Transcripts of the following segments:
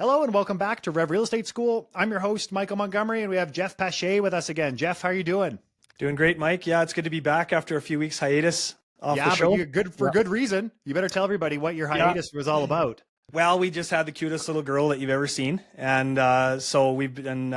Hello and welcome back to Rev Real Estate School. I'm your host, Michael Montgomery, and we have Jeff Pache with us again. Jeff, how are you doing? Doing great, Mike. Yeah, it's good to be back after a few weeks hiatus off the show. But you're good for good reason. You better tell everybody what your hiatus was all about. Well, we just had the cutest little girl that you've ever seen. And so we've been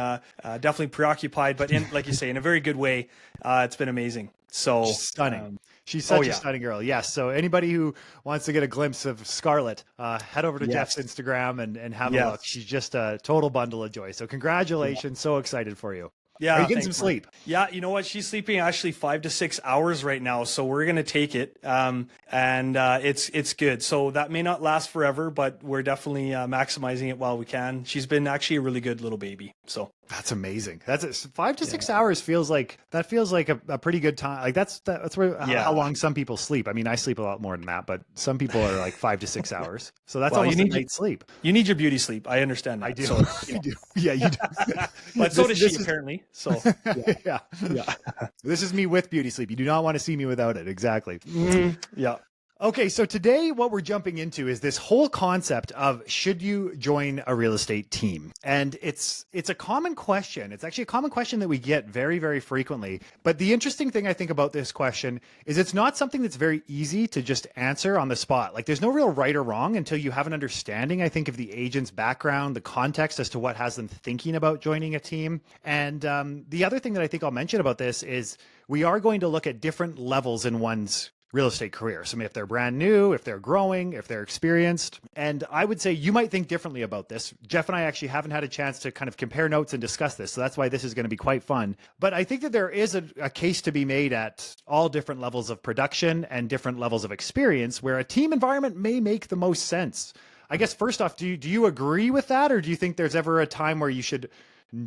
definitely preoccupied, but like you say, in a very good way. It's been amazing. So stunning. She's such a stunning girl. Yes. So anybody who wants to get a glimpse of Scarlett, head over to Jeff's Instagram and have a look. She's just a total bundle of joy. So congratulations. So excited for you. Yeah. Are you getting some sleep? Yeah. You know what? She's sleeping actually 5 to 6 hours right now. So we're going to take it. It's good. So that may not last forever, but we're definitely maximizing it while we can. She's been actually a really good little baby. So that's amazing. That's 5 to 6 hours feels like a pretty good time. Like that's where how long some people sleep. I mean, I sleep a lot more than that, but some people are like 5 to 6 hours. So that's almost a night's sleep. You need your beauty sleep. I understand that. I do. So, you do. Yeah, you do. But so does she apparently. So yeah. This is me with beauty sleep. You do not want to see me without it. Exactly. Yeah. Okay, so today what we're jumping into is this whole concept of should you join a real estate team? And it's a common question. It's actually a common question that we get very, very frequently. But the interesting thing I think about this question is it's not something that's very easy to just answer on the spot. Like there's no real right or wrong until you have an understanding, I think, of the agent's background, the context as to what has them thinking about joining a team. And the other thing that I think I'll mention about this is we are going to look at different levels in one's real estate career. So if they're brand new, if they're growing, if they're experienced. And I would say you might think differently about this. Jeff and I actually haven't had a chance to kind of compare notes and discuss this. So that's why this is going to be quite fun. But I think that there is a case to be made at all different levels of production and different levels of experience where a team environment may make the most sense. I guess first off, do you agree with that? Or do you think there's ever a time where you should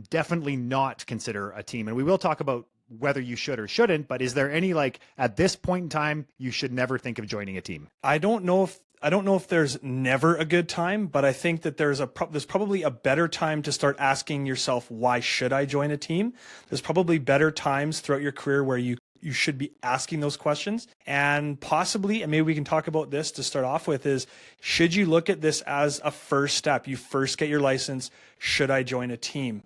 definitely not consider a team? And we will talk about whether you should or shouldn't, but is there any, like, at this point in time, you should never think of joining a team? I don't know if there's never a good time, but I think that there's probably a better time to start asking yourself, why should I join a team? There's probably better times throughout your career where you should be asking those questions. And possibly, and maybe we can talk about this to start off with, is should you look at this as a first step? You first get your license. Should I join a team?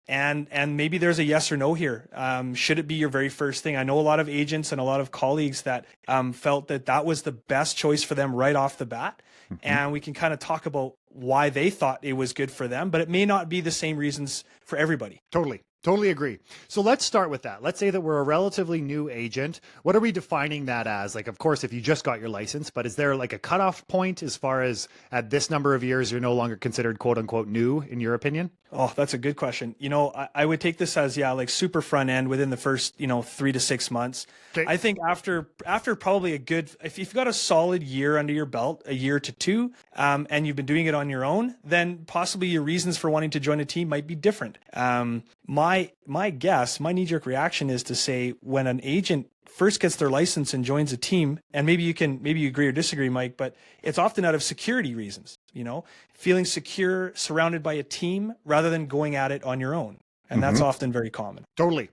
And maybe there's a yes or no here. Should it be your very first thing? I know a lot of agents and a lot of colleagues that felt that was the best choice for them right off the bat. Mm-hmm. And we can kind of talk about why they thought it was good for them, but it may not be the same reasons for everybody. Totally agree. So let's start with that. Let's say that we're a relatively new agent. What are we defining that as? Like, of course, if you just got your license, but is there like a cutoff point as far as at this number of years, you're no longer considered quote unquote new in your opinion? Oh, that's a good question. You know, I would take this as, like super front end within the first, 3 to 6 months. Okay. I think after probably if you've got a solid year under your belt, a year to 2, and you've been doing it on your own, then possibly your reasons for wanting to join a team might be different. My guess, my knee-jerk reaction is to say when an agent first gets their license and joins a team, and maybe you agree or disagree, Mike, but it's often out of security reasons, feeling secure, surrounded by a team rather than going at it on your own. And that's often very common. Totally.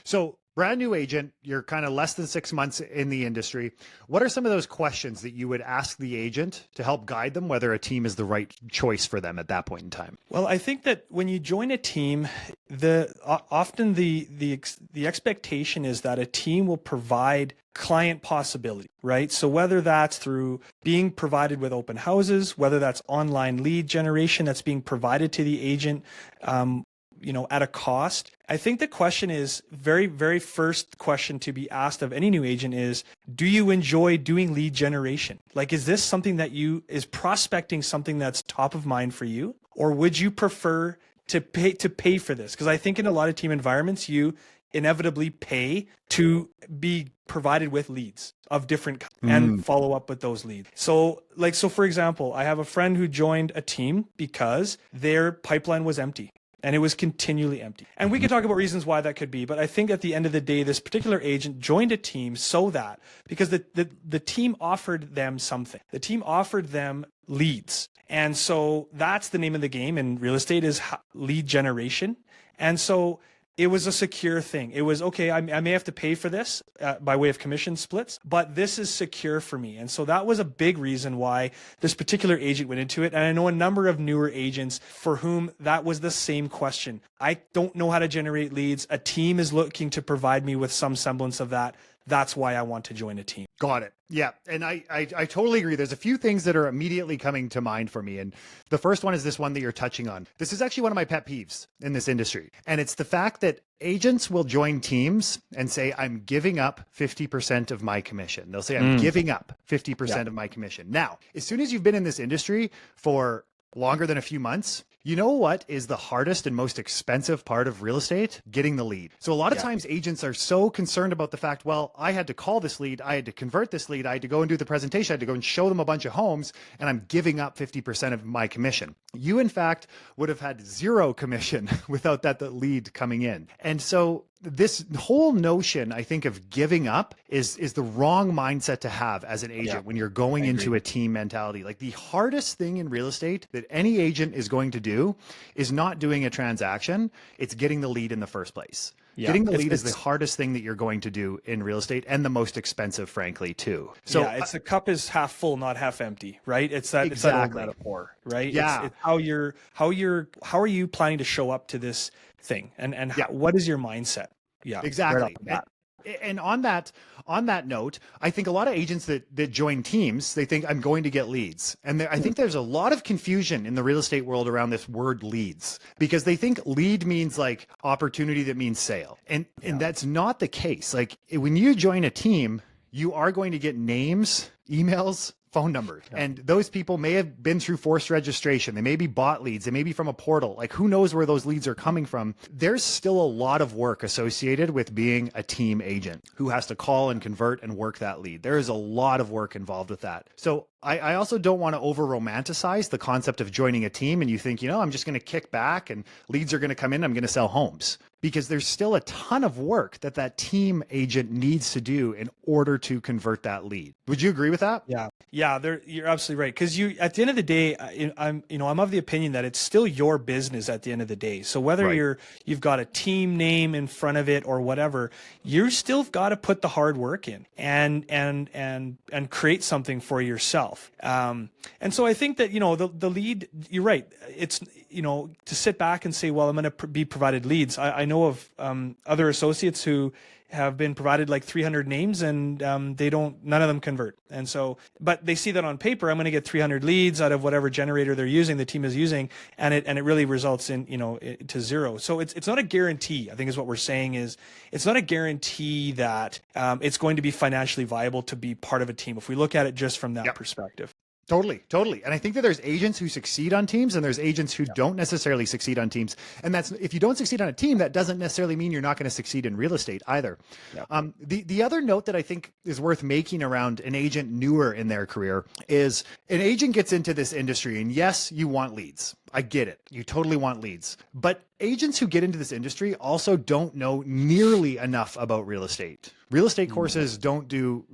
So brand new agent, you're kind of less than 6 months in the industry. What are some of those questions that you would ask the agent to help guide them whether a team is the right choice for them at that point in time? Well, I think that when you join a team, often the expectation is that a team will provide client possibility, right? So whether that's through being provided with open houses, whether that's online lead generation that's being provided to the agent, at a cost. I think the question is very, very first question to be asked of any new agent is, do you enjoy doing lead generation? Like, is this something is prospecting something that's top of mind for you? Or would you prefer to pay for this? Because I think in a lot of team environments, you inevitably pay to be provided with leads of different kinds and follow up with those leads. So for example, I have a friend who joined a team because their pipeline was empty. And it was continually empty. And we could talk about reasons why that could be, but I think at the end of the day, this particular agent joined a team because the team offered them something. The team offered them leads. And so that's the name of the game in real estate is lead generation. And so it was a secure thing. It was, okay, I may have to pay for this by way of commission splits, but this is secure for me. And so that was a big reason why this particular agent went into it. And I know a number of newer agents for whom that was the same question. I don't know how to generate leads. A team is looking to provide me with some semblance of that. That's why I want to join a team. Got it. Yeah. And I totally agree. There's a few things that are immediately coming to mind for me. And the first one is this one that you're touching on. This is actually one of my pet peeves in this industry. And it's the fact that agents will join teams and say, I'm giving up 50% of my commission. They'll say, I'm giving up 50% of my commission. Now, as soon as you've been in this industry for longer than a few months, you know what is the hardest and most expensive part of real estate? Getting the lead. So a lot of times agents are so concerned about the fact, well, I had to call this lead, I had to convert this lead, I had to go and do the presentation, I had to go and show them a bunch of homes, and I'm giving up 50% of my commission. You, in fact, would have had zero commission without that lead coming in. And so this whole notion, I think, of giving up is the wrong mindset to have as an agent when you're going into a team mentality. Like, the hardest thing in real estate that any agent is going to do is not doing a transaction. It's getting the lead in the first place. Yeah. Getting the lead is the hardest thing that you're going to do in real estate, and the most expensive, frankly, too. So yeah, it's the cup is half full, not half empty, right? It's that exactly. It's that old metaphor, right? Yeah. It's how are you planning to show up to this thing, and what is your mindset? Yeah, exactly. Right. And on that note, I think a lot of agents that join teams, they think I'm going to get leads. And I think there's a lot of confusion in the real estate world around this word leads, because they think lead means like opportunity that means sale. And that's not the case. Like, when you join a team, you are going to get names, emails, phone numbers. And those people may have been through forced registration. They may be bought leads. They may be from a portal. Like, who knows where those leads are coming from? There's still a lot of work associated with being a team agent who has to call and convert and work that lead. There is a lot of work involved with that. So I also don't want to over romanticize the concept of joining a team and you think, I'm just going to kick back and leads are going to come in. I'm going to sell homes, because there's still a ton of work that team agent needs to do in order to convert that lead. Would you agree with that? Yeah. You're absolutely right. Because at the end of the day, I'm of the opinion that it's still your business at the end of the day. So whether you've got a team name in front of it or whatever, you still got to put the hard work in and create something for yourself. And so I think that, the lead, you're right. It's, to sit back and say, well, I'm going to be provided leads. I know of other associates who have been provided like 300 names and none of them convert. And so, but they see that on paper, I'm going to get 300 leads out of whatever generator they're using, the team is using, and it really results in, to zero. So it's not a guarantee, I think is what we're saying is, it's not a guarantee that it's going to be financially viable to be part of a team if we look at it just from that perspective. Totally. And I think that there's agents who succeed on teams and there's agents who don't necessarily succeed on teams. And that's, if you don't succeed on a team, that doesn't necessarily mean you're not going to succeed in real estate either. Yeah. The other note that I think is worth making around an agent newer in their career is, an agent gets into this industry and yes, you want leads. I get it. You totally want leads. But agents who get into this industry also don't know nearly enough about real estate. Real estate courses don't do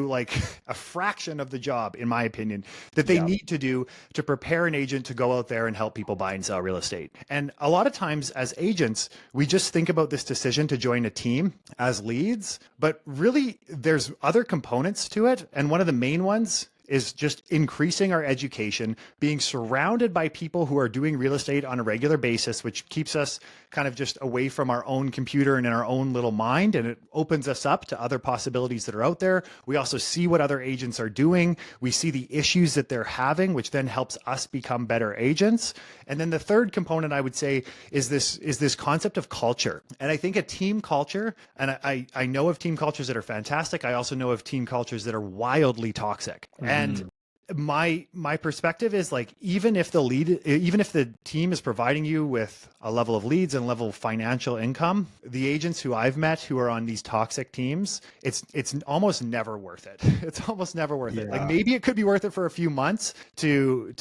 like a fraction of the job, in my opinion, that they need to do to prepare an agent to go out there and help people buy and sell real estate. And a lot of times as agents, we just think about this decision to join a team as leads, but really there's other components to it. And one of the main ones is just increasing our education, being surrounded by people who are doing real estate on a regular basis, which keeps us kind of just away from our own computer and in our own little mind. And it opens us up to other possibilities that are out there. We also see what other agents are doing. We see the issues that they're having, which then helps us become better agents. And then the third component I would say is this concept of culture. And I think a team culture, and I know of team cultures that are fantastic. I also know of team cultures that are wildly toxic. And my perspective is, like, even if the team is providing you with a level of leads and a level of financial income, the agents who I've met who are on these toxic teams, it's almost never worth it. It's almost never worth it. Like, maybe it could be worth it for a few months to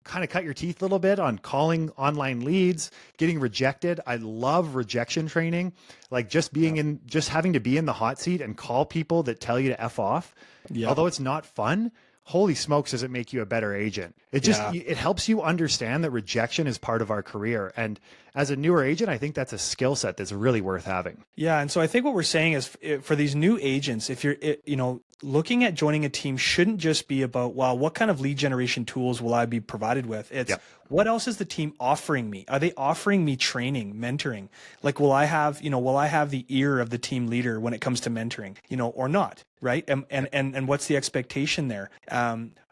kind of cut your teeth a little bit on calling online leads, getting rejected. I love rejection training, like just having to be in the hot seat and call people that tell you to F off. Although it's not fun, holy smokes, does it make you a better agent? It just, Yeah. it helps you understand that rejection is part of our career. And as a newer agent, I think that's a skill set that's really worth having. Yeah, and so I think what we're saying is for these new agents, if you're, looking at joining a team shouldn't just be about, well, what kind of lead generation tools will I be provided with? It's what else is the team offering me? Are they offering me training, mentoring? Like, will I have the ear of the team leader when it comes to mentoring, or not? Right. And what's the expectation there?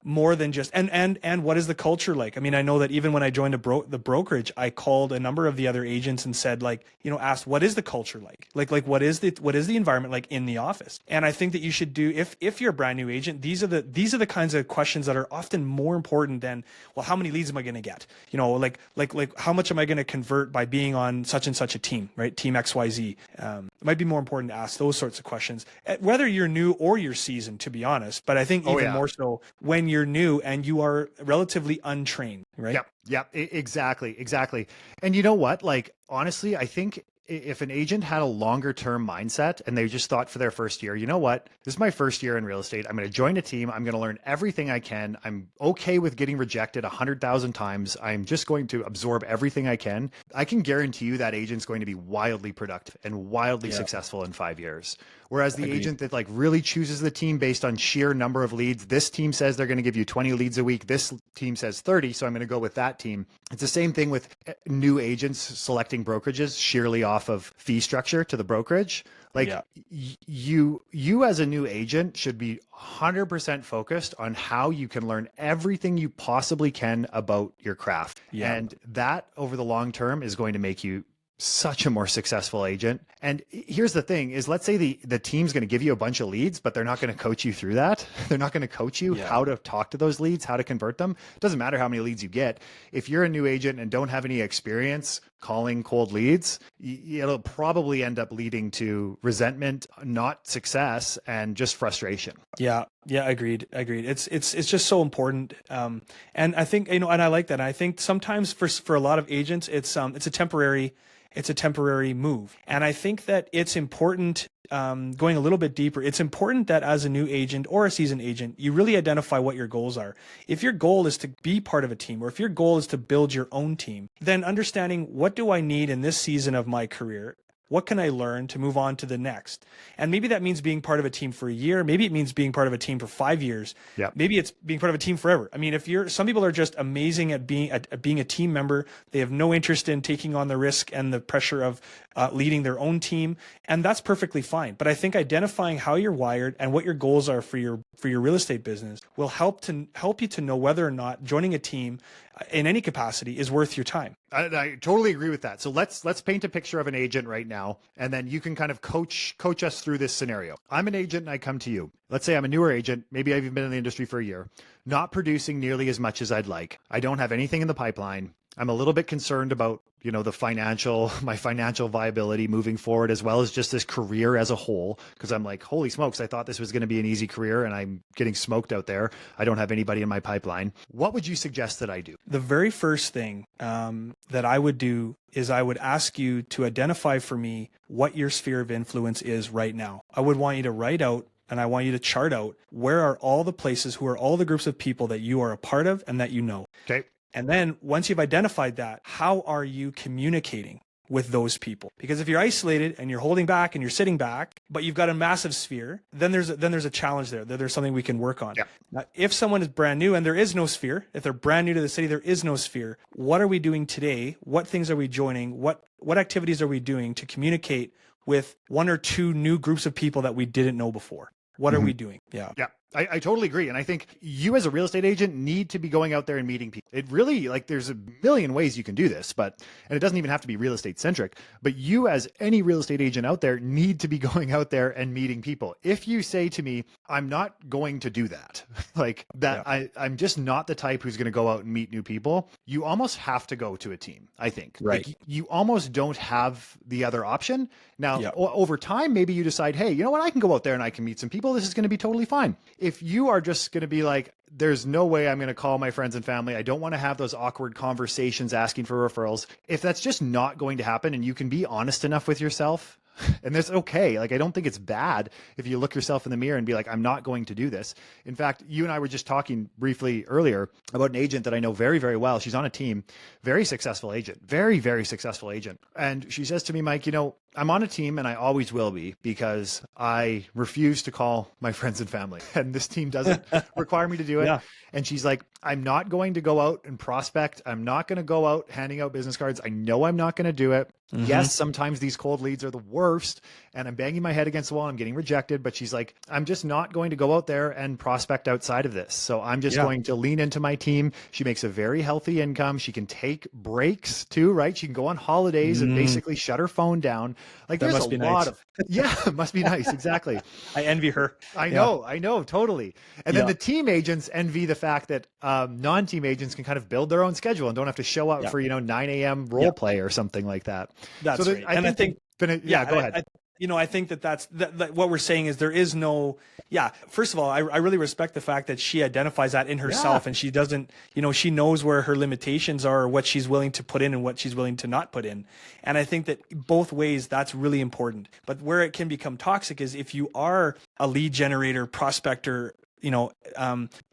More than just, and what is the culture like? I mean, I know that even when I joined the brokerage, I called a number of the other agents and said, asked, what is the culture like? Like what is the environment like in the office? And I think that you should do, if you're a brand new agent, these are the kinds of questions that are often more important than, well, how many leads am I going to get? Like how much am I going to convert by being on such and such a team, right? Team XYZ. It might be more important to ask those sorts of questions, whether you're new or you're seasoned, to be honest. But I think even more so when you're new and you are relatively untrained, right? Yep, exactly. And you know what? Like, honestly, I think if an agent had a longer term mindset and they just thought for their first year, you know what, this is my first year in real estate. I'm going to join a team. I'm going to learn everything I can. I'm okay with getting rejected 100,000 times. I'm just going to absorb everything I can. I can guarantee you that agent's going to be wildly productive and wildly successful in 5 years. Whereas the agent that really chooses the team based on sheer number of leads, this team says they're going to give you 20 leads a week. This team says 30. So I'm going to go with that team. It's the same thing with new agents selecting brokerages sheerly off of fee structure to the brokerage. You as a new agent should be 100% focused on how you can learn everything you possibly can about your craft. And that over the long term is going to make you such a more successful agent. And here's the thing is, let's say the team's going to give you a bunch of leads, but they're not going to coach you through that. They're not going to coach you how to talk to those leads, how to convert them. It doesn't matter how many leads you get. If you're a new agent and don't have any experience calling cold leads, it'll probably end up leading to resentment, not success, and just frustration. Yeah, agreed. It's just so important. And I think, and I like that. I think sometimes for a lot of agents, it's a temporary move. And I think that it's important, going a little bit deeper, it's important that as a new agent or a seasoned agent, you really identify what your goals are. If your goal is to be part of a team, or if your goal is to build your own team, then understanding what do I need in this season of my career? What can I learn to move on to the next? And maybe that means being part of a team for a year. Maybe it means being part of a team for 5 years. Maybe it's being part of a team forever. I mean, some people are just amazing at being a team member. They have no interest in taking on the risk and the pressure of leading their own team. And that's perfectly fine. But I think identifying how you're wired and what your goals are for your real estate business will help you to know whether or not joining a team in any capacity is worth your time. I totally agree with that. So let's paint a picture of an agent right now, and then you can kind of coach us through this scenario. I'm an agent and I come to you. Let's say I'm a newer agent. Maybe I've even been in the industry for a year, not producing nearly as much as I'd like. I don't have anything in the pipeline. I'm a little bit concerned about, my financial viability moving forward, as well as just this career as a whole. Cause I'm like, holy smokes, I thought this was going to be an easy career and I'm getting smoked out there. I don't have anybody in my pipeline. What would you suggest that I do? The very first thing that I would do is I would ask you to identify for me what your sphere of influence is right now. I would want you to write out, and I want you to chart out, where are all the places, who are all the groups of people that you are a part of and that you know. Okay. And then once you've identified that, how are you communicating with those people? Because if you're isolated and you're holding back and you're sitting back, but you've got a massive sphere, then there's a challenge there. There's something we can work on. Now, if someone is brand new and there is no sphere, if they're brand new to the city, there is no sphere. What are we doing today? What things are we joining? What activities are we doing to communicate with one or two new groups of people that we didn't know before? What are we doing? Yeah. I totally agree. And I think you as a real estate agent need to be going out there and meeting people. It really, there's a million ways you can do this, and it doesn't even have to be real estate centric, but you as any real estate agent out there need to be going out there and meeting people. If you say to me, I'm not going to do that, I'm just not the type who's going to go out and meet new people, you almost have to go to a team, I think. Right. You almost don't have the other option. Now, over time, maybe you decide, hey, you know what? I can go out there and I can meet some people. This is going to be totally fine. If you are just going to be like, there's no way I'm going to call my friends and family, I don't want to have those awkward conversations asking for referrals. If that's just not going to happen, and you can be honest enough with yourself And that's okay. Like, I don't think it's bad if you look yourself in the mirror and be like, I'm not going to do this. In fact, you and I were just talking briefly earlier about an agent that I know very, very well. She's on a team, very successful agent, very, very successful agent. And she says to me, Mike, I'm on a team and I always will be because I refuse to call my friends and family. And this team doesn't require me to do it. Yeah. And she's like, I'm not going to go out and prospect. I'm not going to go out handing out business cards. I know I'm not going to do it. Mm-hmm. Yes, sometimes these cold leads are the worst and I'm banging my head against the wall. I'm getting rejected, but she's like, I'm just not going to go out there and prospect outside of this. So I'm just going to lean into my team. She makes a very healthy income. She can take breaks too, right? She can go on holidays and basically shut her phone down. Like, there's a lot of, it must be nice. Exactly. I envy her. I know, totally. And then the team agents envy the fact that non-team agents can kind of build their own schedule and don't have to show up for, 9 a.m. role play or something like that. That's right. I think go ahead. I think that's what we're saying is there is no, first of all, I really respect the fact that she identifies that in herself and she doesn't, she knows where her limitations are, or what she's willing to put in and what she's willing to not put in. And I think that both ways, that's really important. But where it can become toxic is if you are a lead generator, prospector,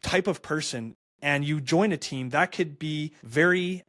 type of person, and you join a team, that could be very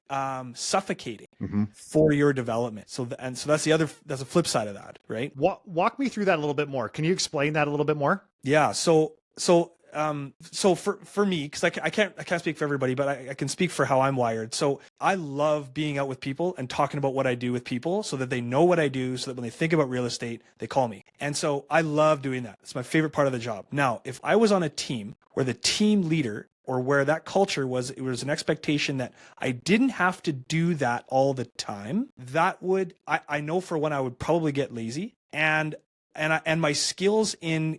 suffocating for your development. So that's the flip side of that, right? Walk me through that a little bit more. Can you explain that a little bit more? Yeah. So for me, because I can't speak for everybody, but I can speak for how I'm wired. So I love being out with people and talking about what I do with people so that they know what I do, so that when they think about real estate, they call me. And so I love doing that. It's my favorite part of the job. Now, if I was on a team where the team leader, or where that culture was, it was an expectation that I didn't have to do that all the time, that would, I know for one, I would probably get lazy, and my skills in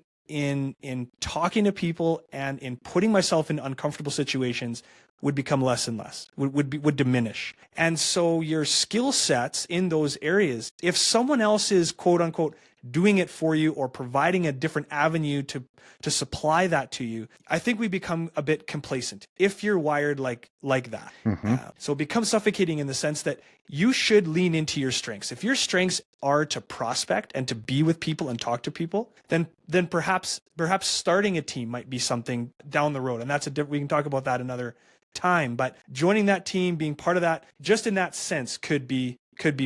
talking to people and in putting myself in uncomfortable situations would become less and less, would diminish. And so your skill sets in those areas, if someone else is quote unquote doing it for you or providing a different avenue to supply that to you, I think we become a bit complacent if you're wired like that. So it becomes suffocating in the sense that you should lean into your strengths. If your strengths are to prospect and to be with people and talk to people, then perhaps starting a team might be something down the road. And we can talk about that another time. But joining that team, being part of that, just in that sense, could be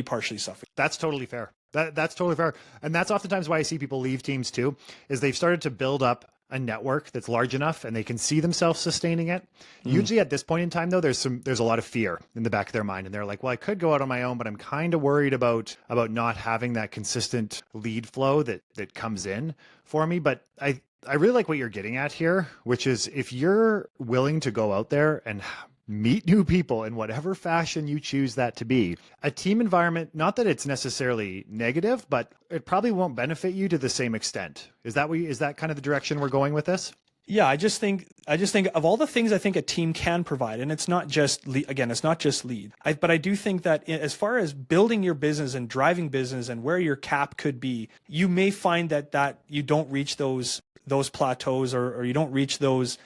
partially suffocating. That's totally fair. That's totally fair. And that's oftentimes why I see people leave teams too, is they've started to build up a network that's large enough and they can see themselves sustaining it. Usually at this point in time though, there's a lot of fear in the back of their mind. And they're like, well, I could go out on my own, but I'm kind of worried about not having that consistent lead flow that comes in for me. But I really like what you're getting at here, which is if you're willing to go out there and meet new people in whatever fashion you choose that to be, a team environment, not that it's necessarily negative, but it probably won't benefit you to the same extent. Is that kind of the direction we're going with this? Yeah, I just think of all the things I think a team can provide, and it's not just it's not just lead. But I do think that as far as building your business and driving business and where your cap could be, you may find that you don't reach those plateaus or you don't reach those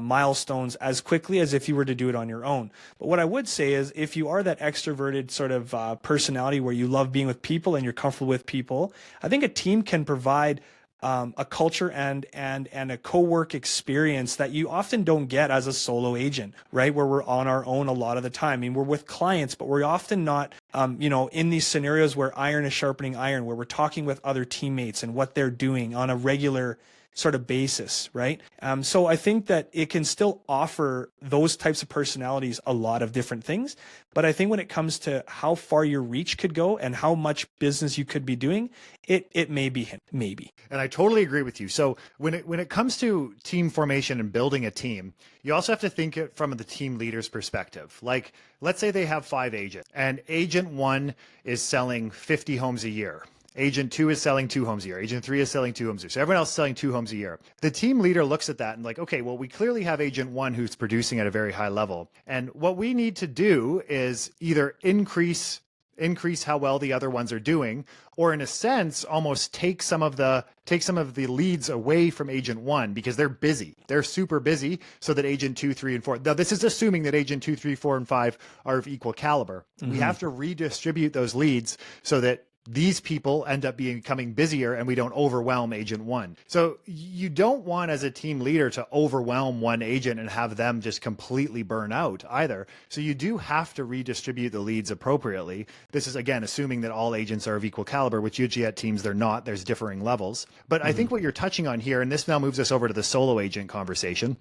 milestones as quickly as if you were to do it on your own. But what I would say is if you are that extroverted sort of personality where you love being with people and you're comfortable with people, I think a team can provide a culture and a co-work experience that you often don't get as a solo agent, right? Where we're on our own a lot of the time. I mean, we're with clients, but we're often not, in these scenarios where iron is sharpening iron, where we're talking with other teammates and what they're doing on a regular sort of basis, right? So I think that it can still offer those types of personalities a lot of different things. But I think when it comes to how far your reach could go and how much business you could be doing, it may be maybe. And I totally agree with you. So when it comes to team formation and building a team, you also have to think it from the team leader's perspective. Like, let's say they have 5 agents and agent 1 is selling 50 homes a year. Agent 2 is selling 2 homes a year. Agent 3 is selling 2 homes a year. So everyone else is selling 2 homes a year. The team leader looks at that and like, okay, well, we clearly have agent 1 who's producing at a very high level. And what we need to do is either increase how well the other ones are doing, or in a sense, almost take some of the leads away from agent 1 because they're busy. They're super busy so that agent 2, 3, and 4. Now, this is assuming that agent 2, 3, 4, and 5 are of equal caliber. We have to redistribute those leads so that these people end up becoming busier and we don't overwhelm agent one. So you don't want as a team leader to overwhelm one agent and have them just completely burn out either. So you do have to redistribute the leads appropriately. This is, again, assuming that all agents are of equal caliber, which usually at teams they're not. There's differing levels. But I think what you're touching on here, and this now moves us over to the solo agent conversation.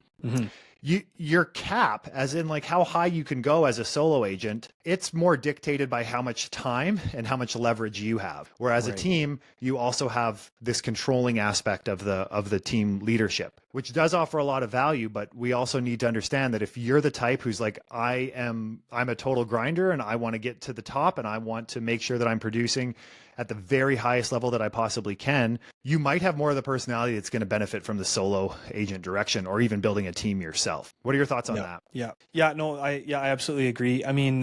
Your cap, as in like how high you can go as a solo agent, it's more dictated by how much time and how much leverage you have. Whereas a team, you also have this controlling aspect of the team leadership, which does offer a lot of value. But we also need to understand that if you're the type who's like, I'm a total grinder and I want to get to the top and I want to make sure that I'm producing at the very highest level that I possibly can, you might have more of the personality that's going to benefit from the solo agent direction or even building a team yourself. What are your thoughts on that? I absolutely agree. I mean,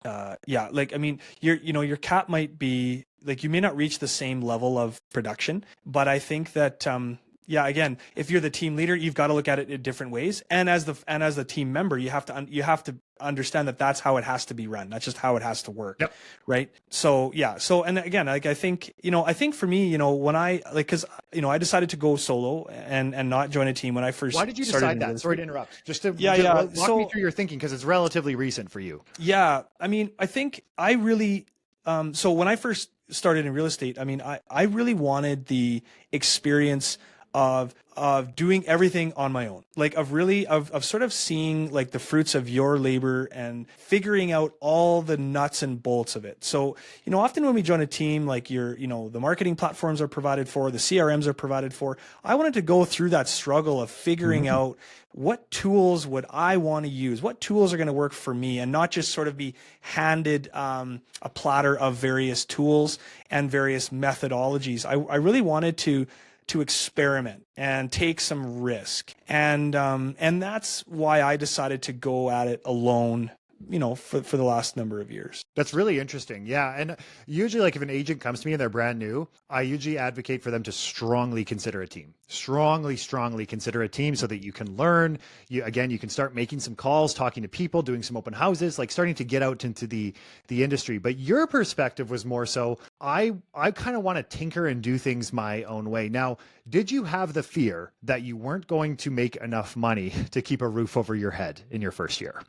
your cap might be like, you may not reach the same level of production, but I think that, again, if you're the team leader, you've got to look at it in different ways. And as the team member, you have to understand that that's how it has to be run. That's just how it has to work. Yep. Right. So, and again, like, I think for me, when cause I decided to go solo and not join a team when I first. Why did you decide that? Sorry to interrupt. Walk me through your thinking, because it's relatively recent for you. Yeah. I mean, I think I really, so when I first started in real estate, I mean, I really wanted the experience of doing everything on my own, like of sort of seeing like the fruits of your labor and figuring out all the nuts and bolts of it. So, often when we join a team, like the marketing platforms are provided for, the CRMs are provided for. I wanted to go through that struggle of figuring out what tools would I want to use, what tools are going to work for me, and not just sort of be handed a platter of various tools and various methodologies. I really wanted to experiment and take some risk. And that's why I decided to go at it alone, for the last number of years. That's really interesting. Yeah. And usually, like, if an agent comes to me and they're brand new, I usually advocate for them to strongly consider a team. Strongly consider a team so that you can learn. You can start making some calls, talking to people, doing some open houses, like starting to get out into the industry. But your perspective was more so, I kind of want to tinker and do things my own way. Now, did you have the fear that you weren't going to make enough money to keep a roof over your head in your first year?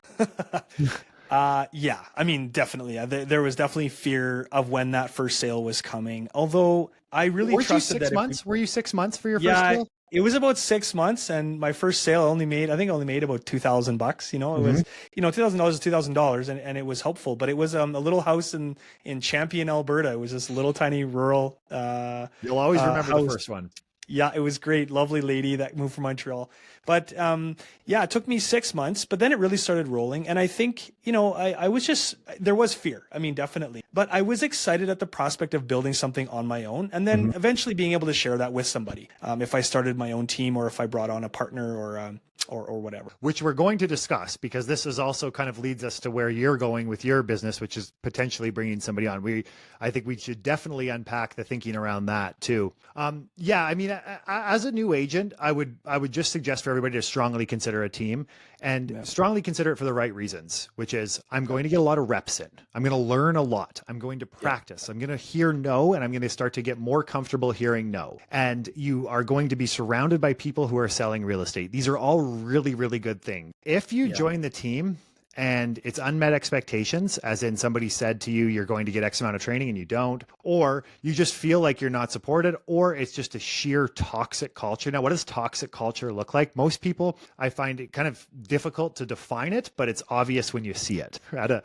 Yeah, I mean, definitely. There was definitely fear of when that first sale was coming. Although I really trusted that. Were you 6 months for your first sale? It was about 6 months, and my first sale I only made about $2,000. It was, $2,000 is $2,000, and it was helpful. But it was a little house in Champion, Alberta. It was this little tiny rural. You'll always remember house. The first one. Yeah, it was great. Lovely lady that moved from Montreal. But it took me 6 months, but then it really started rolling. And I think, I was there was fear. I mean, definitely. But I was excited at the prospect of building something on my own and then eventually being able to share that with somebody. If I started my own team or if I brought on a partner or whatever. Which we're going to discuss, because this is also kind of leads us to where you're going with your business, which is potentially bringing somebody on. I think we should definitely unpack the thinking around that too. I mean, as a new agent, I would just suggest for everybody to strongly consider a team and strongly consider it for the right reasons, which is, I'm going to get a lot of reps in. I'm going to learn a lot. I'm going to practice. I'm going to hear no, and I'm going to start to get more comfortable hearing no. And you are going to be surrounded by people who are selling real estate. These are all really, really good things. If you join the team and it's unmet expectations, as in somebody said to you, you're going to get X amount of training and you don't, or you just feel like you're not supported, or it's just a sheer toxic culture. Now, what does toxic culture look like? Most people, I find it kind of difficult to define it, but it's obvious when you see it at a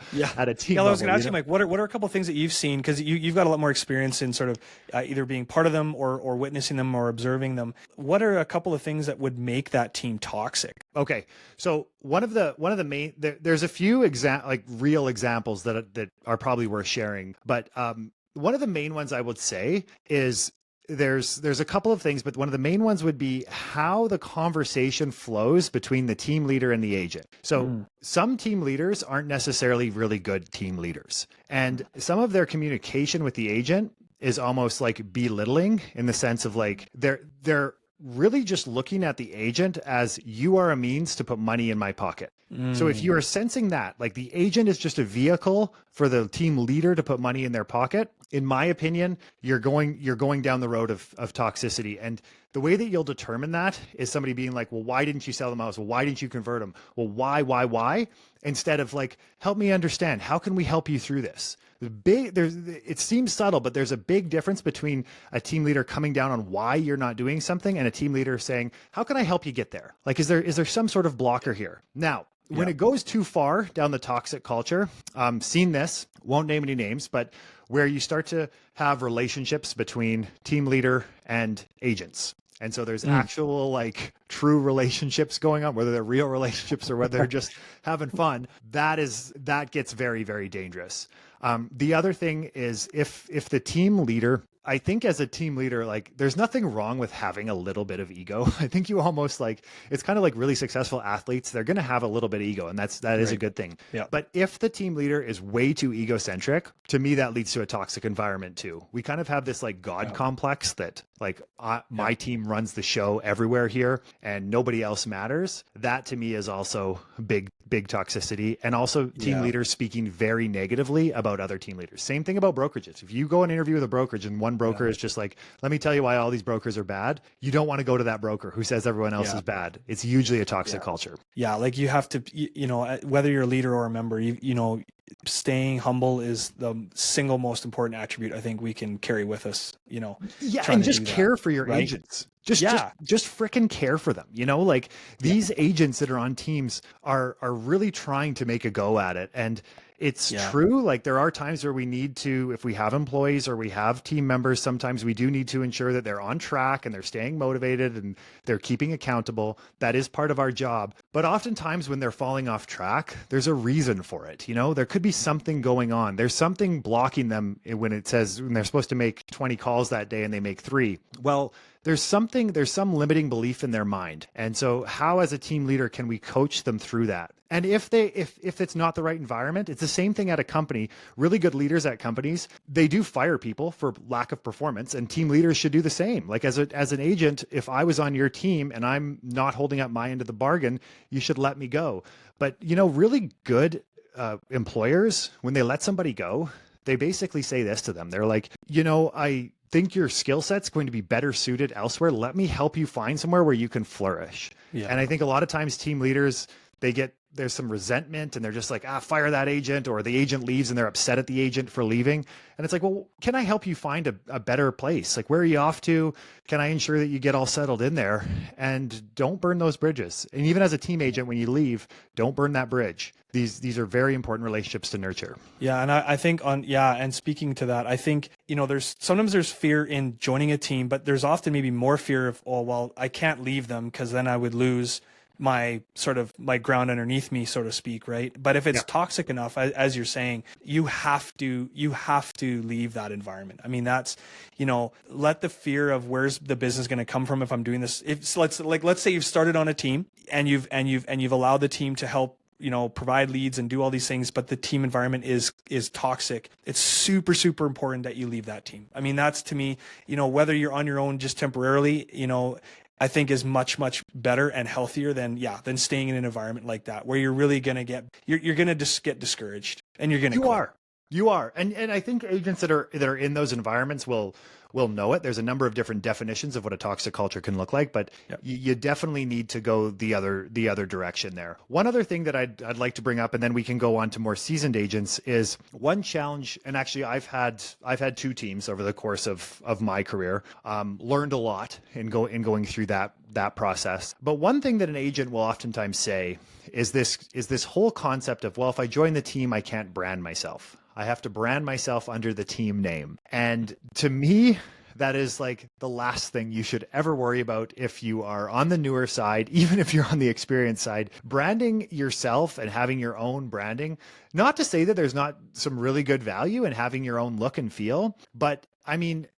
team level. I was going to ask you, Mike, what are a couple of things that you've seen? Because you've got a lot more experience in sort of either being part of them or witnessing them or observing them. What are a couple of things that would make that team toxic? Okay, so one of the main there's a few real examples that are probably worth sharing, but one of the main ones I would say is there's a couple of things, but one of the main ones would be how the conversation flows between the team leader and the agent. So some team leaders aren't necessarily really good team leaders, and some of their communication with the agent is almost like belittling, in the sense of like they're really just looking at the agent as, you are a means to put money in my pocket. So if you are sensing that, like, the agent is just a vehicle for the team leader to put money in their pocket, in my opinion, you're going down the road of toxicity. And the way that you'll determine that is somebody being like, well, why didn't you sell them house? Well, why didn't you convert them? Well, why? Instead of like, help me understand, how can we help you through this? It seems subtle, but there's a big difference between a team leader coming down on why you're not doing something and a team leader saying, how can I help you get there? Like, is there some sort of blocker here? Now, when it goes too far down the toxic culture, seen this, won't name any names, but where you start to have relationships between team leader and agents. And so there's actual like true relationships going on, whether they're real relationships or whether they're just having fun. That gets very, very dangerous. The other thing is if the team leader, I think as a team leader, like there's nothing wrong with having a little bit of ego. I think you almost like, it's kind of like really successful athletes. They're going to have a little bit of ego, and that is a good thing. Yeah. But if the team leader is way too egocentric, to me, that leads to a toxic environment too. We kind of have this like God complex that like my team runs the show everywhere here and nobody else matters. That to me is also big toxicity, and also team leaders speaking very negatively about other team leaders. Same thing about brokerages. If you go and interview with a brokerage and one broker is just like, let me tell you why all these brokers are bad, you don't want to go to that broker who says everyone else is bad. It's usually a toxic culture. Yeah. Like you have to, you know, whether you're a leader or a member, you know, staying humble is the single most important attribute I think we can carry with us, you know. Yeah. And just care for your agents. Just frickin' care for them. You know, like these agents that are on teams are really trying to make a go at it. And it's true. Like there are times where we need to, if we have employees or we have team members, sometimes we do need to ensure that they're on track and they're staying motivated and they're keeping accountable. That is part of our job. But oftentimes when they're falling off track, there's a reason for it. You know, there could be something going on. There's something blocking them when it says when they're supposed to make 20 calls that day and they make 3. Well, there's some limiting belief in their mind. And so how as a team leader can we coach them through that? And if it's not the right environment, it's the same thing at a company. Really good leaders at companies, they do fire people for lack of performance, and team leaders should do the same. Like as an agent, if I was on your team and I'm not holding up my end of the bargain, you should let me go. But you know, really good employers, when they let somebody go, they basically say this to them. They're like, you know, I think your skill set's going to be better suited elsewhere. Let me help you find somewhere where you can flourish. Yeah. And I think a lot of times team leaders, there's some resentment and they're just like, fire that agent, or the agent leaves and they're upset at the agent for leaving. And it's like, well, can I help you find a better place? Like, where are you off to? Can I ensure that you get all settled in there? And don't burn those bridges. And even as a team agent, when you leave, don't burn that bridge. These are very important relationships to nurture. Yeah. And I think and speaking to that, I think, you know, sometimes there's fear in joining a team, but there's often maybe more fear of, oh, well, I can't leave them because then I would lose my ground underneath me, so to speak, right? But if it's toxic enough, as you're saying, you have to leave that environment. I mean, that's, you know, let the fear of where's the business going to come from if I'm doing this. Let's say you've started on a team and you've allowed the team to help, you know, provide leads and do all these things, but the team environment is toxic. It's super, super important that you leave that team. I mean, that's, to me, you know, whether you're on your own just temporarily, you know, I think is much, much better and healthier than staying in an environment like that, where you're really going to you're going to just get discouraged and you're going to You are. And I think agents that are in those environments will know it. There's a number of different definitions of what a toxic culture can look like, but you definitely need to go the other direction there. One other thing that I'd like to bring up, and then we can go on to more seasoned agents, is one challenge. And actually I've had 2 teams over the course of my career, learned a lot in going through that process. But one thing that an agent will oftentimes say is this whole concept of, well, if I join the team, I can't brand myself. I have to brand myself under the team name. And to me, that is like the last thing you should ever worry about if you are on the newer side, even if you're on the experienced side. Branding yourself and having your own branding, not to say that there's not some really good value in having your own look and feel, but I mean,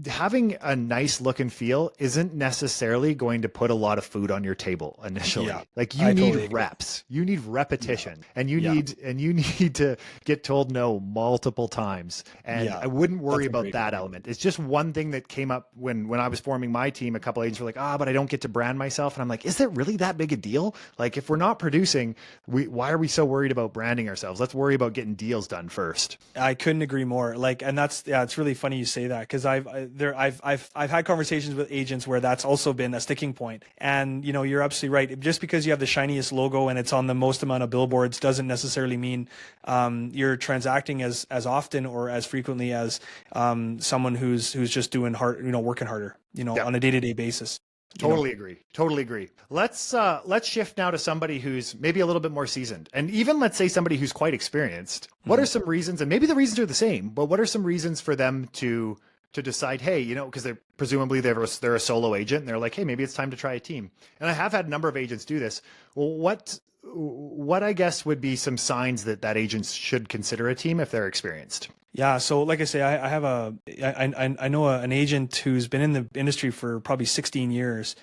having a nice look and feel isn't necessarily going to put a lot of food on your table initially. Yeah, Like you I need totally agree. reps, you need repetition, and Yeah. you need to get told no multiple times. And Yeah, I wouldn't worry that's a about great that point. element. It's just one thing that came up when I was forming my team. A couple agents were like, but I don't get to brand myself. And I'm like, is it really that big a deal? Like if we're not producing, why are we so worried about branding ourselves? Let's worry about getting deals done first. I couldn't agree more. Like, and that's, yeah, it's really funny you say that, because I've had conversations with agents where that's also been a sticking point. And you know, you're absolutely right. Just because you have the shiniest logo and it's on the most amount of billboards doesn't necessarily mean you're transacting as often or as frequently as someone who's just doing hard, you know, working harder, you know, Yeah. on a day-to-day basis. You know? Totally agree. Totally agree. Let's shift now to somebody who's maybe a little bit more seasoned, and even let's say somebody who's quite experienced. What are some reasons, and maybe the reasons are the same, but what are some reasons for them to decide, hey, you know, because they're a solo agent and they're like, hey, maybe it's time to try a team. And I have had a number of agents do this. Well, what I guess would be some signs that agent should consider a team if they're experienced? Yeah, so like I say, I know an agent who's been in the industry for probably 16 years,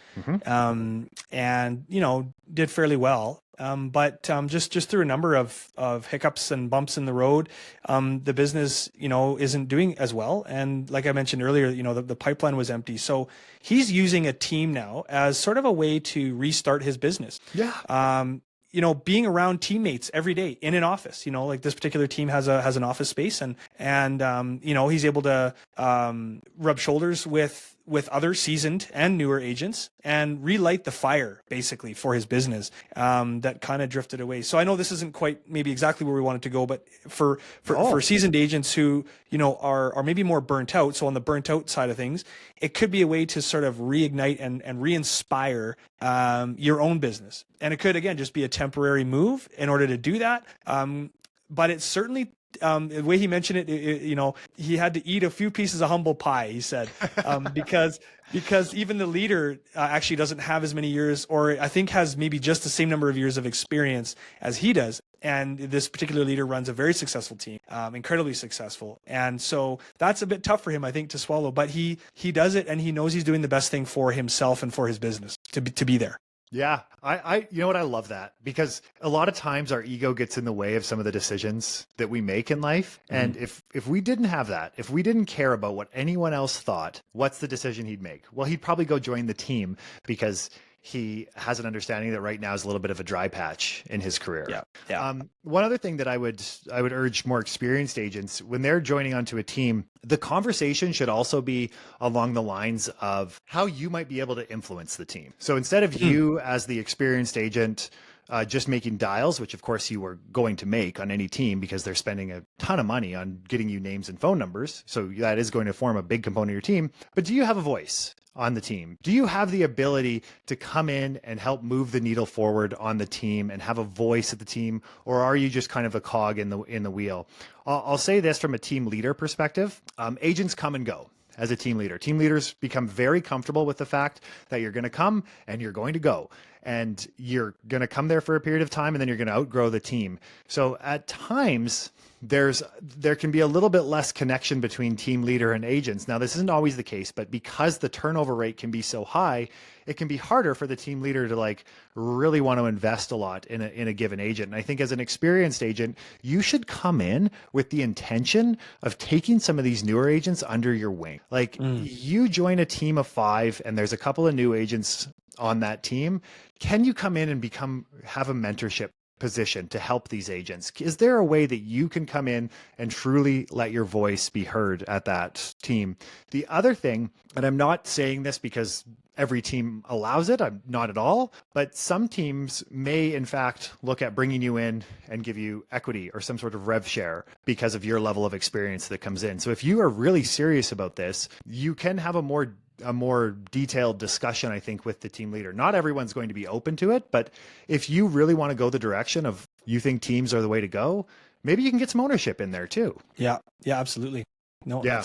and you know, did fairly well. But just through a number of hiccups and bumps in the road, the business, you know, isn't doing as well. And like I mentioned earlier, you know, the pipeline was empty. So he's using a team now as sort of a way to restart his business. Yeah. You know, being around teammates every day in an office, you know, like this particular team has an office space, and you know, he's able to rub shoulders with other seasoned and newer agents and relight the fire basically for his business that kind of drifted away. So I know this isn't quite maybe exactly where we wanted to go, but for seasoned agents who, you know, are maybe more burnt out. So on the burnt out side of things, it could be a way to sort of reignite and re-inspire your own business. And it could, again, just be a temporary move in order to do that. But it's certainly, the way he mentioned it, you know, he had to eat a few pieces of humble pie, he said, because even the leader actually doesn't have as many years, or I think has maybe just the same number of years of experience as he does. And this particular leader runs a very successful team, incredibly successul. And so that's a bit tough for him, I think, to swallow. But he does it, and he knows he's doing the best thing for himself and for his business to be there. Yeah, you know what? I love that, because a lot of times our ego gets in the way of some of the decisions that we make in life. And if we didn't have that, if we didn't care about what anyone else thought, what's the decision he'd make? Well, he'd probably go join the team because he has an understanding that right now is a little bit of a dry patch in his career. Yeah. One other thing that I would urge more experienced agents, when they're joining onto a team, the conversation should also be along the lines of how you might be able to influence the team. So instead of you as the experienced agent just making dials, which of course you were going to make on any team because they're spending a ton of money on getting you names and phone numbers. So that is going to form a big component of your team. But do you have a voice on the team? Do you have the ability to come in and help move the needle forward on the team and have a voice at the team? Or are you just kind of a cog in the wheel? I'll say this from a team leader perspective. Agents come and go as a team leader. Team leaders become very comfortable with the fact that you're going to come and you're going to go. And you're going to come there for a period of time, and then you're going to outgrow the team. So at times, there can be a little bit less connection between team leader and agents. Now, this isn't always the case, but because the turnover rate can be so high, it can be harder for the team leader to like really want to invest a lot in a given agent. And I think as an experienced agent, you should come in with the intention of taking some of these newer agents under your wing. Like you join a team of 5 and there's a couple of new agents on that team. Can you come in and have a mentorship position to help these agents? Is there a way that you can come in and truly let your voice be heard at that team? The other thing, and I'm not saying this because every team allows it, I'm not at all, but some teams may in fact look at bringing you in and give you equity or some sort of rev share because of your level of experience that comes in. So if you are really serious about this, you can have a more detailed discussion, I think, with the team leader. Not everyone's going to be open to it, but if you really want to go the direction of you think teams are the way to go, maybe you can get some ownership in there too. Yeah, absolutely. No, yeah.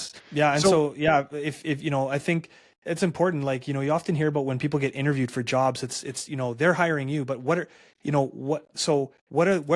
And so if you know, I think it's important. Like, you know, you often hear about when people get interviewed for jobs, it's, you know, they're hiring you, but what are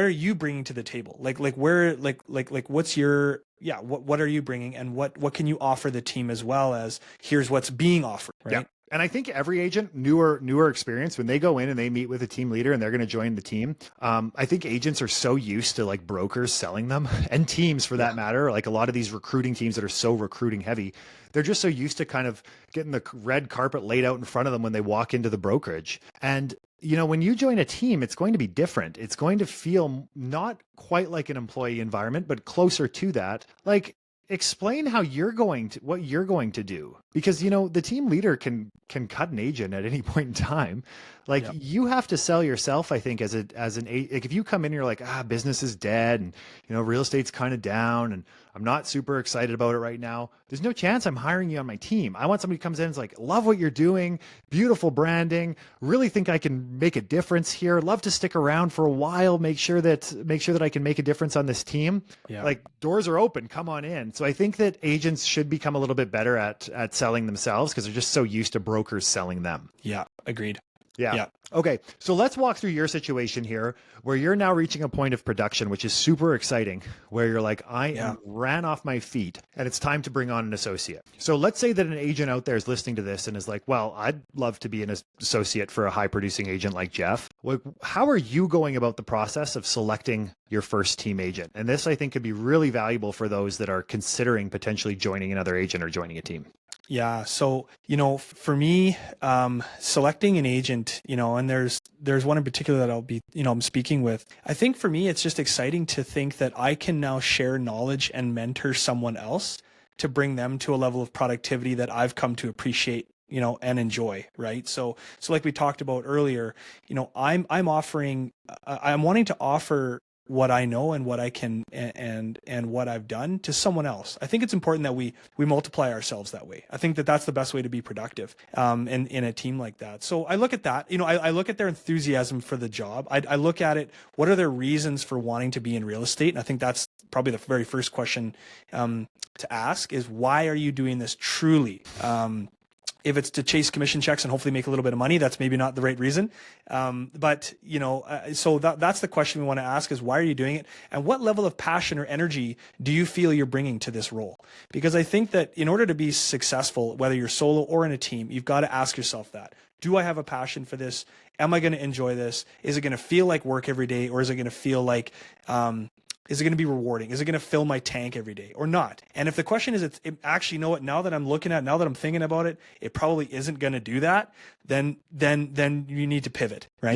you bringing to the table? Like where, like what's your yeah, what are you bringing, and what can you offer the team, as well as here's what's being offered, right? Yeah. And I think every agent, newer experience, when they go in and they meet with a team leader and they're going to join the team, I think agents are so used to like brokers selling them, and teams for that matter, like a lot of these recruiting teams that are so recruiting heavy, they're just so used to kind of getting the red carpet laid out in front of them when they walk into the brokerage. And you know, when you join a team, it's going to be different. It's going to feel not quite like an employee environment, but closer to that. Like, explain how what you're going to do, because you know the team leader can cut an agent at any point in time. Like you have to sell yourself, I think, like if you come in and you're like, business is dead, and you know real estate's kind of down, and I'm not super excited about it right now, there's no chance I'm hiring you on my team. I want somebody who comes in and is like, love what you're doing, beautiful branding, really think I can make a difference here, love to stick around for a while, make sure that I can make a difference on this team. Like, doors are open, come on in. So I think that agents should become a little bit better at selling themselves, because they're just so used to brokers selling them. Yeah, agreed. Yeah. Okay. So let's walk through your situation here, where you're now reaching a point of production, which is super exciting, where you're like, I ran off my feet and it's time to bring on an associate. So let's say that an agent out there is listening to this and is like, well, I'd love to be an associate for a high producing agent like Jeff. How are you going about the process of selecting your first team agent? And this, I think, could be really valuable for those that are considering potentially joining another agent or joining a team. Yeah. So, you know, for me, selecting an agent, you know, and there's one in particular that I'll be, you know, I'm speaking with. I think for me, it's just exciting to think that I can now share knowledge and mentor someone else to bring them to a level of productivity that I've come to appreciate, you know, and enjoy. Right. So like we talked about earlier, you know, I'm wanting to offer what I know and what I can and what I've done to someone else. I think it's important that we multiply ourselves that way. I think that that's the best way to be productive in a team like that. So I look at that, you know, I look at their enthusiasm for the job. I look at it, what are their reasons for wanting to be in real estate? And I think that's probably the very first question to ask is, why are you doing this truly? If it's to chase commission checks and hopefully make a little bit of money, that's maybe not the right reason. But, you know, so that's the question we want to ask is, why are you doing it? And what level of passion or energy do you feel you're bringing to this role? Because I think that in order to be successful, whether you're solo or in a team, you've got to ask yourself that. Do I have a passion for this? Am I going to enjoy this? Is it going to feel like work every day? Or is it going to feel like, is it going to be rewarding? Is it going to fill my tank every day or not? And if the question is, actually, you know what, now that I'm thinking about it, it probably isn't going to do that, then you need to pivot, right?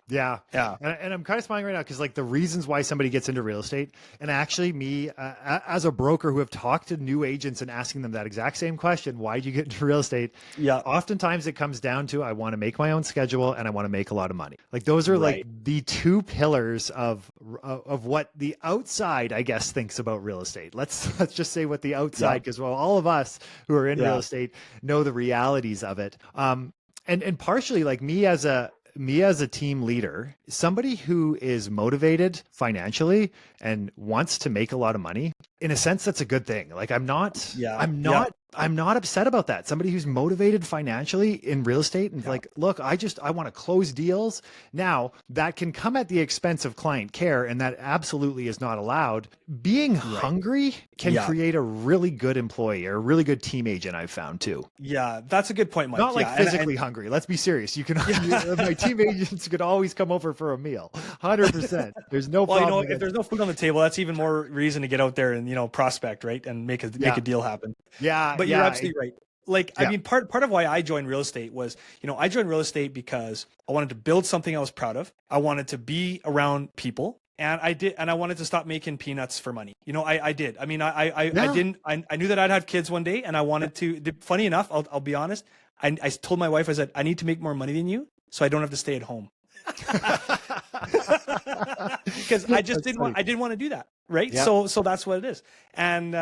Yeah. And I'm kind of smiling right now because like the reasons why somebody gets into real estate, and actually me as a broker who have talked to new agents and asking them that exact same question, why did you get into real estate? Yeah. Oftentimes it comes down to, I want to make my own schedule and I want to make a lot of money. Like those are like the two pillars of what the outside, I guess, thinks about real estate. Let's just say what the outside, because all of us who are in real estate know the realities of it. And partially like me as a team leader, somebody who is motivated financially and wants to make a lot of money, in a sense, that's a good thing. Like I'm not upset about that. Somebody who's motivated financially in real estate and like, look, I want to close deals. Now that can come at the expense of client care, and that absolutely is not allowed. Being hungry can create a really good employee or a really good team agent, I've found too. Yeah, that's a good point, Mike. Not like physically hungry. Let's be serious. You can, my team agents could always come over for a meal. 100%. There's no problem. You know, if there's no food on the table, that's even more reason to get out there and, you know, prospect, right? And make a deal happen. Yeah. But you're absolutely right. Like, I mean, part of why I joined real estate was, you know, I joined real estate because I wanted to build something I was proud of. I wanted to be around people. And I did, and I wanted to stop making peanuts for money. You know, I did. I mean, I knew that I'd have kids one day, and I wanted to. Funny enough, I'll be honest. I told my wife, I said, I need to make more money than you, so I don't have to stay at home. Because I didn't want to do that. Right. Yeah. So that's what it is. And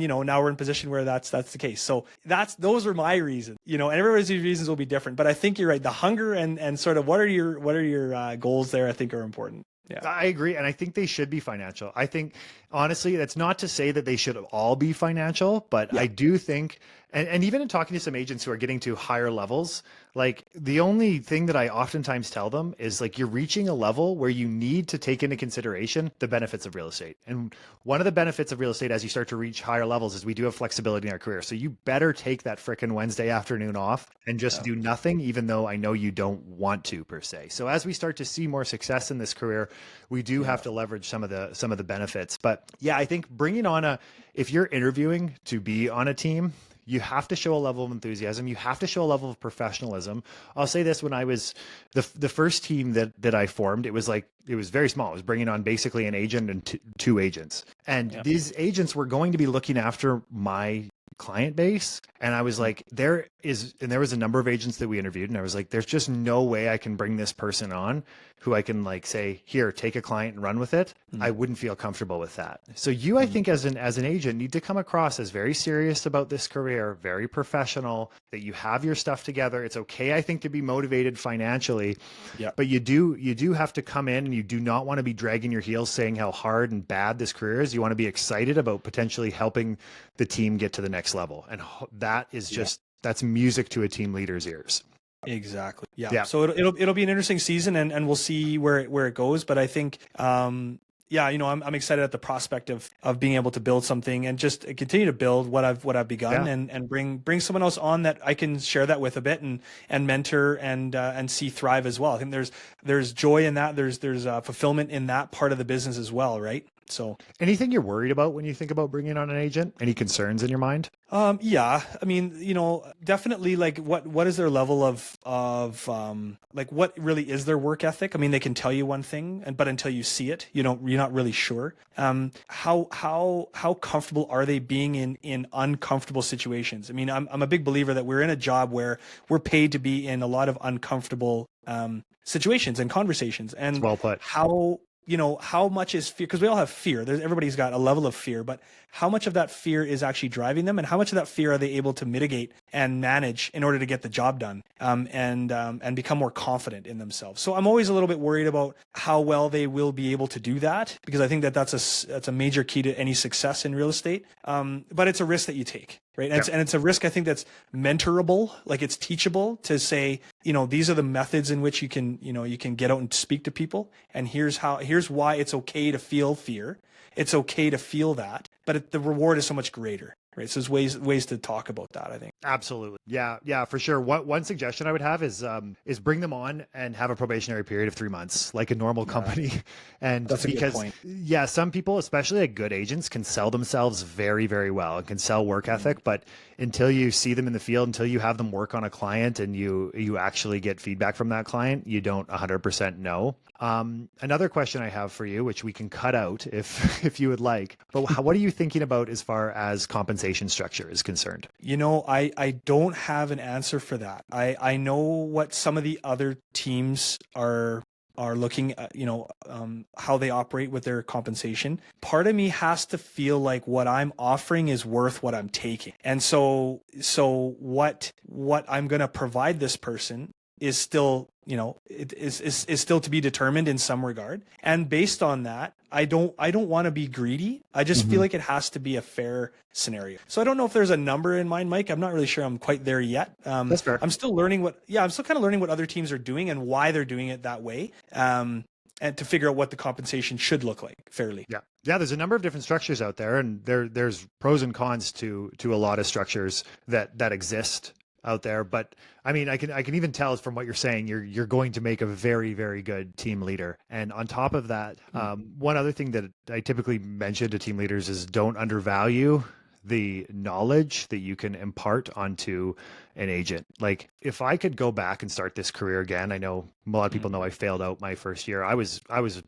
you know, now we're in a position where that's the case. So those are my reasons, you know, and everybody's reasons will be different, but I think you're right. The hunger and sort of what are your goals there, I think are important. Yeah, I agree. And I think they should be financial. I think, honestly, that's not to say that they should all be financial, but I do think, and even in talking to some agents who are getting to higher levels, Like the only thing that I oftentimes tell them is like you're reaching a level where you need to take into consideration the benefits of real estate. And one of the benefits of real estate as you start to reach higher levels is we do have flexibility in our career. So you better take that frickin' Wednesday afternoon off and just do nothing, even though I know you don't want to per se. So as we start to see more success in this career, we do have to leverage some of the benefits. But yeah, I think bringing on if you're interviewing to be on a team, you have to show a level of enthusiasm. You have to show a level of professionalism. I'll say this: when I was the first team that I formed, it was very small. It was bringing on basically an agent and two agents, and these agents were going to be looking after my client base. And I was like, there was a number of agents that we interviewed, and I was like, there's just no way I can bring this person on who I can like say, here, take a client and run with it. I wouldn't feel comfortable with that. So you, I think as an agent need to come across as very serious about this career, very professional, that you have your stuff together. It's okay, I think, to be motivated financially, but you do have to come in, and you do not want to be dragging your heels saying how hard and bad this career is. You want to be excited about potentially helping the team get to the next level. And that is just, that's music to a team leader's ears. Exactly. Yeah. So it'll be an interesting season, and we'll see where it goes. But I think, I'm excited at the prospect of being able to build something and just continue to build what I've begun, and bring someone else on that I can share that with a bit and mentor and see thrive as well. I think there's joy in that. There's fulfillment in that part of the business as well, right? So, anything you're worried about when you think about bringing on an agent? Any concerns in your mind? I mean, definitely, like what is their level of like what really is their work ethic? I mean, they can tell you one thing, but until you see it, you're not really sure. How comfortable are they being in uncomfortable situations? I mean, I'm a big believer that we're in a job where we're paid to be in a lot of uncomfortable situations and conversations. And well put. How much is fear? Because we all have fear. Everybody's got a level of fear, but how much of that fear is actually driving them, and how much of that fear are they able to mitigate and manage in order to get the job done, and become more confident in themselves? So I'm always a little bit worried about how well they will be able to do that, because I think that's a major key to any success in real estate. But it's a risk that you take, right? And it's a risk, I think, that's mentorable, like it's teachable to say, these are the methods in which you can get out and speak to people, and here's why it's okay to feel fear. It's okay to feel that, but the reward is so much greater, right? So there's ways to talk about that, I think. Absolutely. Yeah, for sure. One suggestion I would have is bring them on and have a probationary period of 3 months, like a normal company. And that's because, a good point. Yeah, some people, especially like good agents, can sell themselves very, very well and can sell work ethic, but until you see them in the field, until you have them work on a client and you actually get feedback from that client, you don't 100% know. Another question I have for you, which we can cut out if you would like, but what are you thinking about as far as compensation structure is concerned? I don't have an answer for that. I know what some of the other teams are looking at, how they operate with their compensation. Part of me has to feel like what I'm offering is worth what I'm taking. And so what I'm going to provide this person is still, it is still to be determined in some regard. And based on that, I don't want to be greedy. I just feel like it has to be a fair scenario. So I don't know if there's a number in mind, Mike. I'm not really sure I'm quite there yet. That's fair. I'm still learning I'm still kind of learning what other teams are doing and why they're doing it that way. And to figure out what the compensation should look like fairly. Yeah. There's a number of different structures out there, and there's pros and cons to a lot of structures that exist out there. But I mean, I can even tell from what you're saying, you're going to make a very, very good team leader. And on top of that, one other thing that I typically mention to team leaders is don't undervalue the knowledge that you can impart onto an agent. Like if I could go back and start this career again, I know a lot of people know I failed out my first year. I was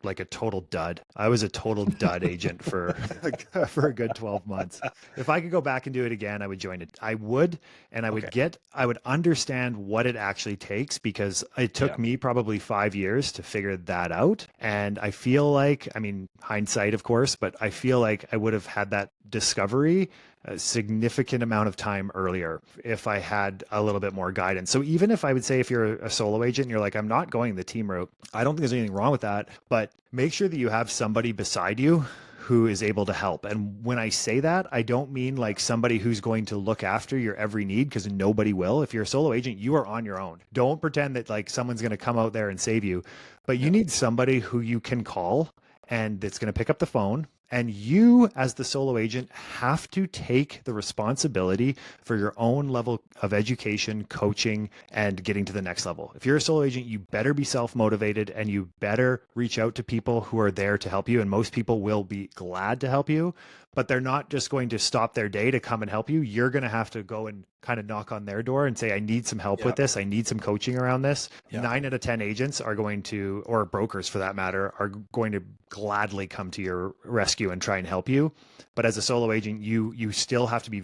like a total dud. I was a total dud agent for a good 12 months. If I could go back and do it again, I would join it. I would, and I would understand what it actually takes, because it took me probably 5 years to figure that out. And I feel like, I mean, hindsight, of course, but I feel like I would have had that discovery a significant amount of time earlier if I had a little bit more guidance. So even if I would say, if you're a solo agent and you're like, I'm not going the team route, I don't think there's anything wrong with that, but make sure that you have somebody beside you who is able to help. And when I say that, I don't mean like somebody who's going to look after your every need, because nobody will. If you're a solo agent, you are on your own. Don't pretend that like someone's going to come out there and save you, but you need somebody who you can call and that's going to pick up the phone. And you, as the solo agent, have to take the responsibility for your own level of education, coaching, and getting to the next level. If you're a solo agent, you better be self-motivated and you better reach out to people who are there to help you. And most people will be glad to help you, but they're not just going to stop their day to come and help you. You're going to have to go and kind of knock on their door and say, I need some help with this. I need some coaching around this. 9 out of 10 agents are going to, or brokers for that matter, are going to gladly come to your rescue and try and help you. But as a solo agent, you still have to be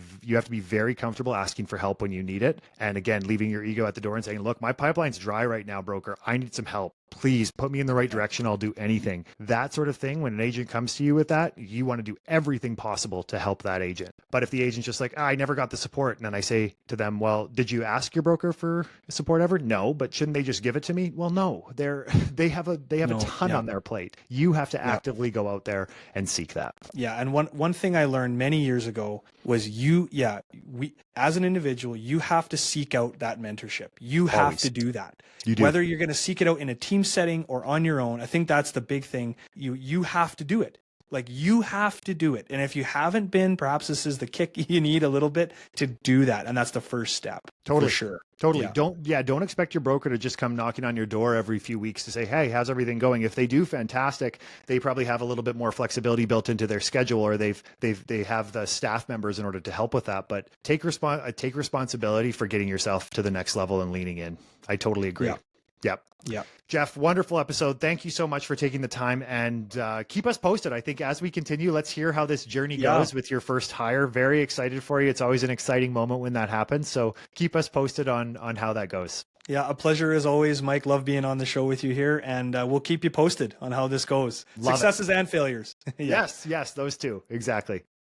very comfortable asking for help when you need it. And again, leaving your ego at the door and saying, look, my pipeline's dry right now, broker. I need some help. Please put me in the right direction. I'll do anything. That sort of thing. When an agent comes to you with that, you want to do everything possible to help that agent. But if the agent's just like, I never got the support, and then I say to them, well, did you ask your broker for support ever? No, but shouldn't they just give it to me? Well, no, they have a ton on their plate. You have to actively go out there and seek that. Yeah. And one thing I learned many years ago was we as an individual, you have to seek out that mentorship. You have Always. to do that. You do. Whether you're going to seek it out in a team setting or on your own, I think that's the big thing. You have to do it. Like, you have to do it. And if you haven't been, perhaps this is the kick you need a little bit to do that. And that's the first step. Totally. For sure. Totally. Don't expect your broker to just come knocking on your door every few weeks to say, hey, how's everything going? If they do, fantastic. They probably have a little bit more flexibility built into their schedule, or they have the staff members in order to help with that. But take responsibility for getting yourself to the next level and leaning in. I totally agree. Yep. Jeff, wonderful episode. Thank you so much for taking the time, and keep us posted. I think as we continue, let's hear how this journey goes with your first hire. Very excited for you. It's always an exciting moment when that happens. So keep us posted on how that goes. Yeah, a pleasure as always, Mike. Love being on the show with you here, and we'll keep you posted on how this goes. Successes and failures. Yes, those two. Exactly.